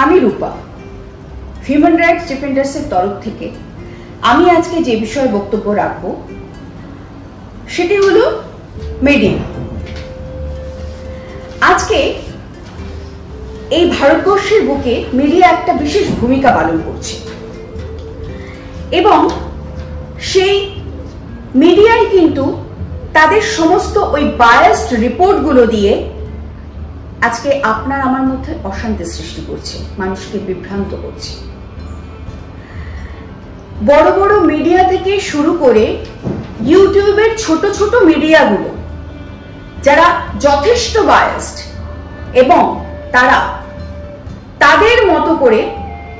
আমি রূপা, human rights ডিফেন্ডার্সের তরফ থেকে আমি আজকে যে বিষয়ে বক্তব্য রাখব সেটি হলো মিডিয়া। আজকে এই ভারতবর্ষের বুকে মিডিয়া একটা বিশেষ ভূমিকা পালন করছে এবং সেই মিডিয়ায় কিন্তু তাদের সমস্ত ওই বায়াসড রিপোর্টগুলো দিয়ে আজকে আপনার আমার মধ্যে অশান্তি সৃষ্টি করছে, মানুষকে বিভ্রান্ত করছে। বড় বড় মিডিয়া থেকে শুরু করে ইউটিউবের ছোট ছোট মিডিয়াগুলো যারা যথেষ্ট বায়াসড এবং তারা তাদের মতো করে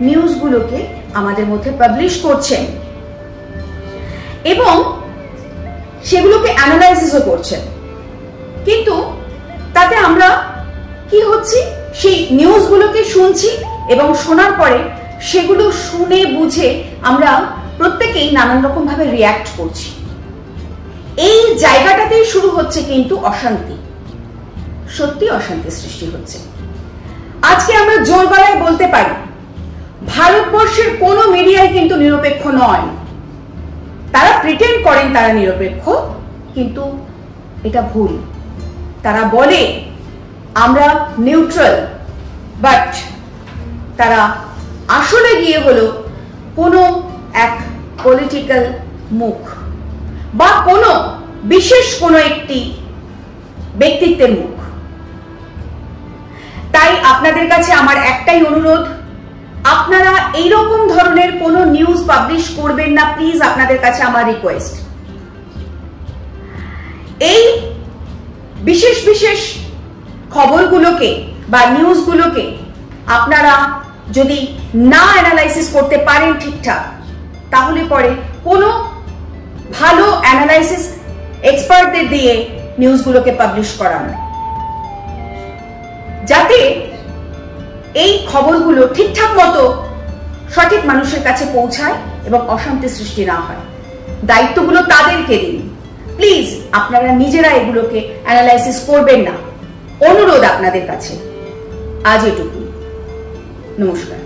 নিউজগুলোকে আমাদের মধ্যে পাবলিশ করছেন এবং সেগুলোকে অ্যানালাইসিসও করছেন। কিন্তু তাতে আমরা কি হচ্ছে, সেই নিউজগুলোকে শুনছি এবং শোনার পরে সেগুলো শুনে বুঝে আমরা প্রত্যেকেই নানান রকম ভাবে রিয়্যাক্ট করছি। এই জায়গাটাতেই শুরু হচ্ছে কিন্তু অশান্তি, সত্যি অশান্তি সৃষ্টি হচ্ছে। আজকে আমরা জোর গলায় বলতে পারি ভারতবর্ষের কোনো মিডিয়াই কিন্তু নিরপেক্ষ নয়। তারা প্রিটেন্ড করেন তারা নিরপেক্ষ, কিন্তু এটা ভুল। তারা বলে আমরা নিউট্রাল, বাট তারা আসলে গিয়ে হলো কোনো এক পলিটিক্যাল মুখ বা কোনো বিশেষ কোনো একটি ব্যক্তিত্বের মুখ। তাই আপনাদের কাছে আমার একটাই অনুরোধ, আপনারা এইরকম ধরনের কোনো নিউজ পাবলিশ করবেন না প্লিজ। আপনাদের কাছে আমার রিকোয়েস্ট, এই বিশেষ বিশেষ খবরগুলোকে বা নিউজগুলোকে আপনারা যদি না অ্যানালাইসিস করতে পারেন ঠিকঠাক, তাহলে পরে কোনো ভালো অ্যানালাইসিস এক্সপার্টদের দিয়ে নিউজগুলোকে পাবলিশ করান, যাতে এই খবরগুলো ঠিকঠাক মতো সঠিক মানুষের কাছে পৌঁছায় এবং অশান্তি সৃষ্টি না হয়। দায়িত্বগুলো তাদেরকে দিন প্লিজ। আপনারা নিজেরা এগুলোকে অ্যানালাইসিস করবেন না, অনুরোধ আপনাদের কাছে। আজ এটুকু, নমস্কার।